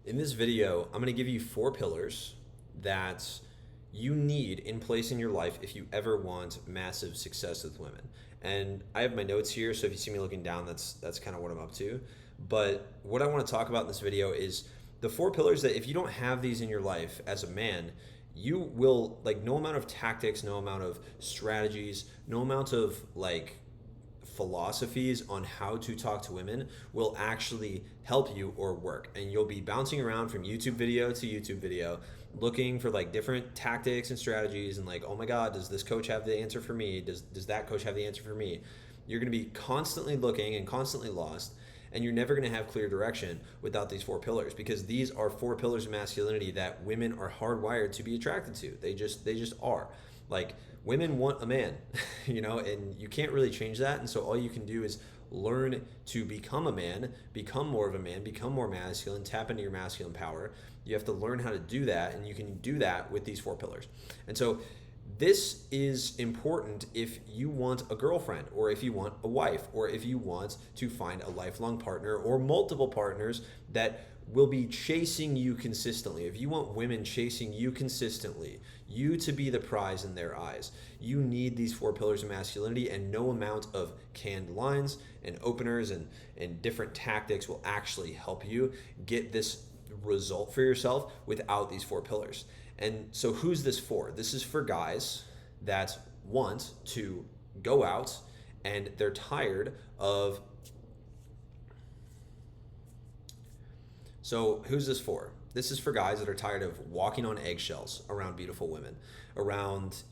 In this video, I'm going to give you 4 pillars that you need in place in your life if you ever want massive success with women. And I have my notes here, so if you see me looking down, that's kind of what I'm up to. But what I want to talk about in this video is the 4 pillars that if you don't have these in your life as a man, you will, like, no amount of tactics, no amount of strategies, no amount of philosophies on how to talk to women will actually help you or work. And you'll be bouncing around from YouTube video to YouTube video looking for like different tactics and strategies and like, oh my God, does this coach have the answer for me? Does that coach have the answer for me? You're going to be constantly looking and constantly lost, and you're never going to have clear direction without these 4 pillars, because these are 4 pillars of masculinity that women are hardwired to be attracted to. They just are. Like, women want a man, and you can't really change that. And so all you can do is learn to become a man, become more of a man, become more masculine, tap into your masculine power. You have to learn how to do that, and you can do that with these 4 pillars. And so this is important if you want a girlfriend, or if you want a wife, or if you want to find a lifelong partner or multiple partners that will be chasing you consistently. If you want women chasing you consistently, you to be the prize in their eyes, you need these 4 pillars of masculinity, and no amount of canned lines and openers and different tactics will actually help you get this result for yourself without these 4 pillars. And so who's this for? This is for guys that want to go out and they're tired of. So who's this for? This is for guys that are tired of walking on eggshells around beautiful women, around.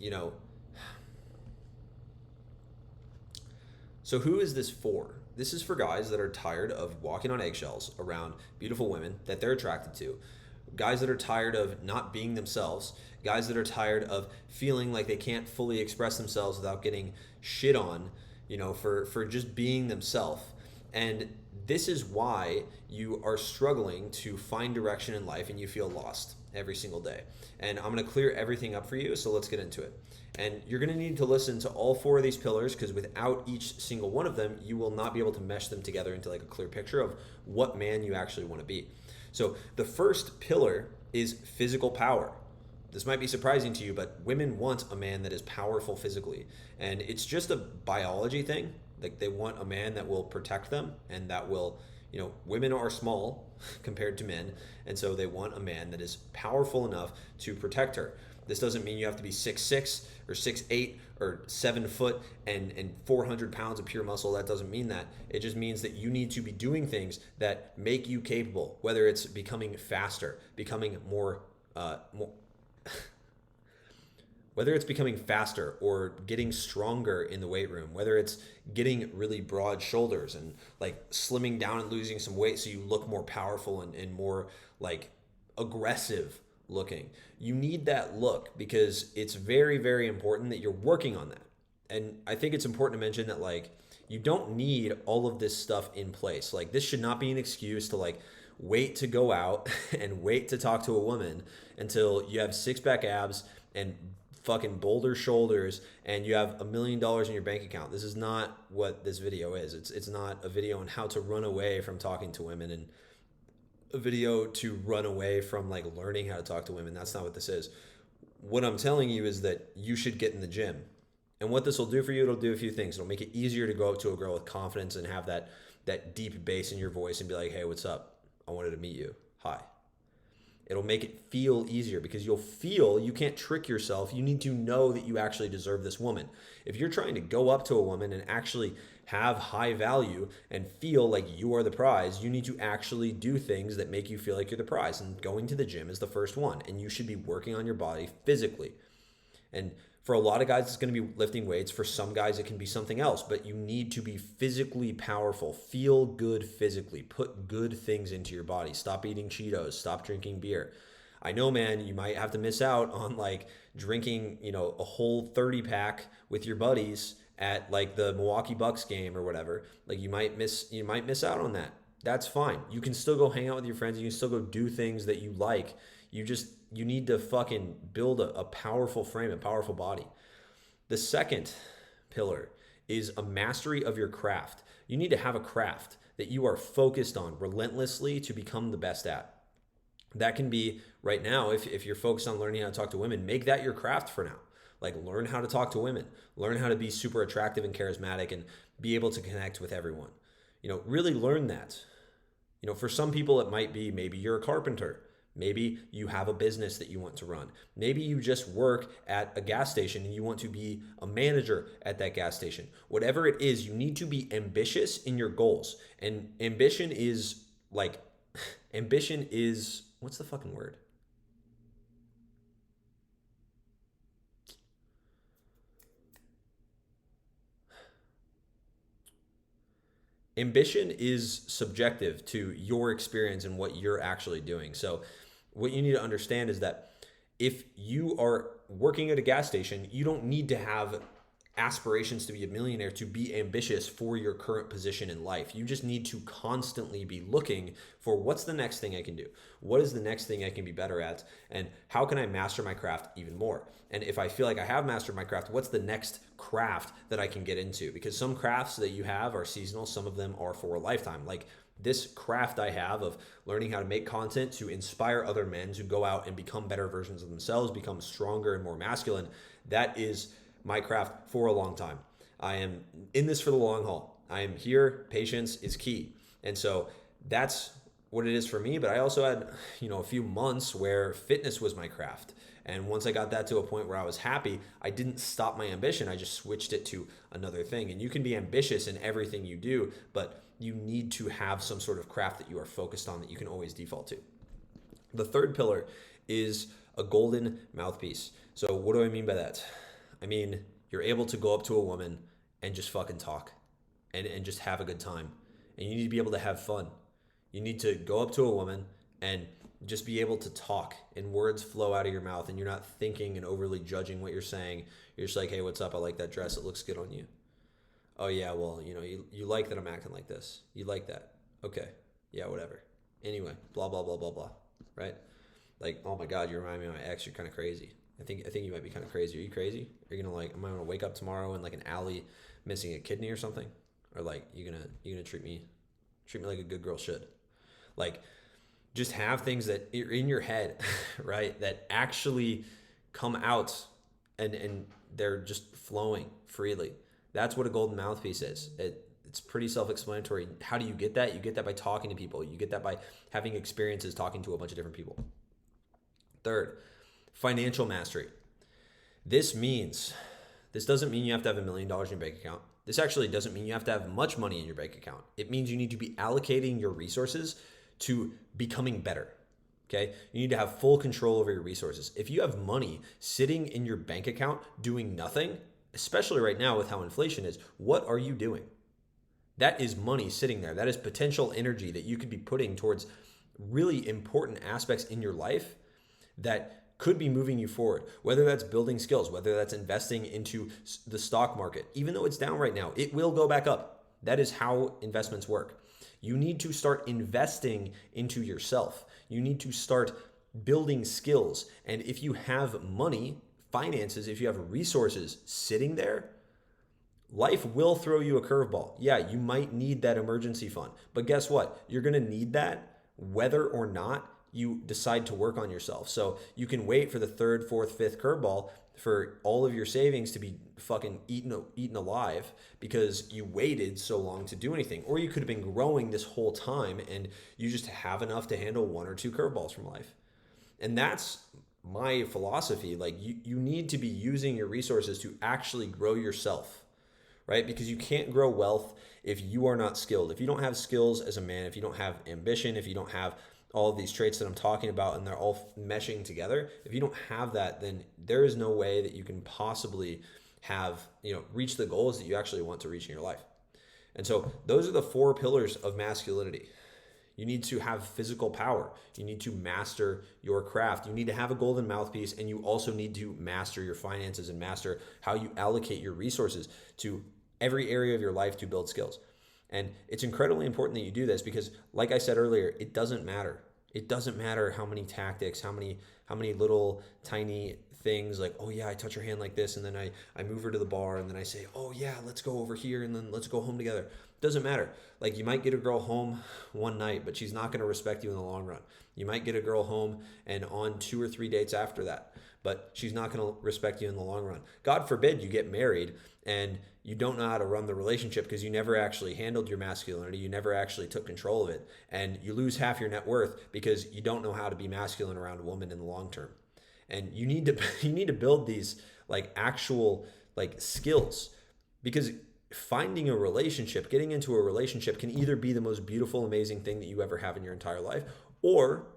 So who is this for? This is for guys that are tired of walking on eggshells around beautiful women that they're attracted to. Guys that are tired of not being themselves. Guys that are tired of feeling like they can't fully express themselves without getting shit on, for just being themselves. And this is why you are struggling to find direction in life and you feel lost every single day. And I'm going to clear everything up for you, so let's get into it. And you're going to need to listen to all 4 of these pillars, because without each single one of them, you will not be able to mesh them together into like a clear picture of what man you actually want to be. So the first pillar is physical power. This might be surprising to you, but women want a man that is powerful physically. And it's just a biology thing. Like, they want a man that will protect them and that will, women are small compared to men. And so they want a man that is powerful enough to protect her. This doesn't mean you have to be 6'6" or 6'8" or 7 foot and 400 pounds of pure muscle. That doesn't mean that. It just means that you need to be doing things that make you capable, whether it's becoming faster, becoming more whether it's becoming faster or getting stronger in the weight room, whether it's getting really broad shoulders and like slimming down and losing some weight so you look more powerful and more like aggressive looking. You need that look, because it's very, very important that you're working on that. And I think it's important to mention that like, you don't need all of this stuff in place. Like, this should not be an excuse to like wait to go out and wait to talk to a woman until you have 6-pack abs and fucking boulder shoulders and you have $1 million in your bank account. This is not what this video is. It's not a video on how to run away from talking to women and a video to run away from like learning how to talk to women. That's not what this is. What I'm telling you is that you should get in the gym. And what this will do for you, it'll do a few things. It'll make it easier to go up to a girl with confidence and have that deep bass in your voice and be like, hey, what's up? I wanted to meet you. Hi. It'll make it feel easier, because you'll feel, you can't trick yourself. You need to know that you actually deserve this woman. If you're trying to go up to a woman and actually have high value and feel like you are the prize, you need to actually do things that make you feel like you're the prize. And going to the gym is the first one. And you should be working on your body physically. And for a lot of guys, it's going to be lifting weights. For some guys, it can be something else. But you need to be physically powerful. Feel good physically. Put good things into your body. Stop eating Cheetos. Stop drinking beer. I know, man, you might have to miss out on like drinking, a whole 30-pack with your buddies at like the Milwaukee Bucks game or whatever. Like, you might miss out on that. That's fine. You can still go hang out with your friends. You can still go do things that you like. You need to fucking build a powerful frame, a powerful body. The second pillar is a mastery of your craft. You need to have a craft that you are focused on relentlessly to become the best at. That can be right now, if you're focused on learning how to talk to women, make that your craft for now. Like, learn how to talk to women, learn how to be super attractive and charismatic and be able to connect with everyone. Really learn that. For some people, it might be maybe you're a carpenter. Maybe you have a business that you want to run. Maybe you just work at a gas station and you want to be a manager at that gas station. Whatever it is, you need to be ambitious in your goals. And ambition is like, ambition is, what's the fucking word? Ambition is subjective to your experience and what you're actually doing. So, what you need to understand is that if you are working at a gas station, you don't need to have aspirations to be a millionaire to be ambitious for your current position in life. You just need to constantly be looking for what's the next thing I can do? What is the next thing I can be better at? And how can I master my craft even more? And if I feel like I have mastered my craft, what's the next craft that I can get into? Because some crafts that you have are seasonal, some of them are for a lifetime. Like this craft I have of learning how to make content to inspire other men to go out and become better versions of themselves, become stronger and more masculine, that is my craft for a long time. I am in this for the long haul. I am here. Patience is key. And so that's what it is for me. But I also had, a few months where fitness was my craft. And once I got that to a point where I was happy, I didn't stop my ambition. I just switched it to another thing. And you can be ambitious in everything you do, but you need to have some sort of craft that you are focused on that you can always default to. The third pillar is a golden mouthpiece. So what do I mean by that? I mean, you're able to go up to a woman and just fucking talk and just have a good time. And you need to be able to have fun. You need to go up to a woman and just be able to talk and words flow out of your mouth and you're not thinking and overly judging what you're saying. You're just like, hey, what's up? I like that dress. It looks good on you. Oh, yeah, well, you like that I'm acting like this. You like that. Okay. Yeah, whatever. Anyway, blah, blah, blah, blah, blah. Right? Like, oh my God, you remind me of my ex. You're kind of crazy. I think you might be kind of crazy. Are you crazy? Are you gonna am I gonna wake up tomorrow in like an alley missing a kidney or something? Or like you gonna treat me like a good girl should? Like just have things that are in your head, right? That actually come out and they're just flowing freely. That's what a golden mouthpiece is. It's pretty self-explanatory. How do you get that? You get that by talking to people. You get that by having experiences talking to a bunch of different people. Third, financial mastery. This doesn't mean you have to have $1 million in your bank account. This actually doesn't mean you have to have much money in your bank account. It means you need to be allocating your resources to becoming better. Okay? You need to have full control over your resources. If you have money sitting in your bank account doing nothing, especially right now with how inflation is, what are you doing? That is money sitting there. That is potential energy that you could be putting towards really important aspects in your life that could be moving you forward, whether that's building skills, whether that's investing into the stock market. Even though it's down right now, it will go back up. That is how investments work. You need to start investing into yourself. You need to start building skills. And if you have money, finances, if you have resources sitting there, life will throw you a curveball. Yeah, you might need that emergency fund, but guess what? You're going to need that whether or not you decide to work on yourself. So you can wait for the third, fourth, fifth curveball for all of your savings to be fucking eaten alive because you waited so long to do anything. Or you could have been growing this whole time and you just have enough to handle one or two curveballs from life. And that's my philosophy. Like you need to be using your resources to actually grow yourself, right? Because you can't grow wealth if you are not skilled. If you don't have skills as a man, if you don't have ambition, if you don't have all of these traits that I'm talking about and they're all meshing together, if you don't have that, then there is no way that you can possibly have, reach the goals that you actually want to reach in your life. And so those are the 4 pillars of masculinity. You need to have physical power. You need to master your craft. You need to have a golden mouthpiece, and you also need to master your finances and master how you allocate your resources to every area of your life to build skills. And it's incredibly important that you do this because, like I said earlier, it doesn't matter. It doesn't matter how many tactics, how How many little tiny things like, oh yeah, I touch her hand like this, and then I move her to the bar, and then I say, oh yeah, let's go over here, and then let's go home together. Doesn't matter. Like, you might get a girl home one night, but she's not going to respect you in the long run. You might get a girl home and on 2 or 3 dates after that, but she's not going to respect you in the long run. God forbid you get married and you don't know how to run the relationship because you never actually handled your masculinity, you never actually took control of it, and you lose half your net worth because you don't know how to be masculine around a woman in the long term. And you need to you need to build these like actual like skills, because finding a relationship, getting into a relationship can either be the most beautiful, amazing thing that you ever have in your entire life, or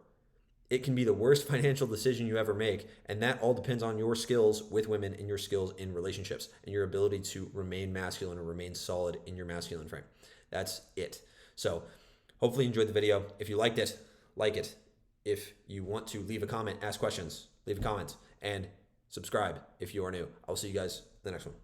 it can be the worst financial decision you ever make. And that all depends on your skills with women and your skills in relationships and your ability to remain masculine and remain solid in your masculine frame. That's it. So hopefully you enjoyed the video. If you liked it, like it. If you want to leave a comment, ask questions, leave a comment, and subscribe if you are new. I'll see you guys in the next one.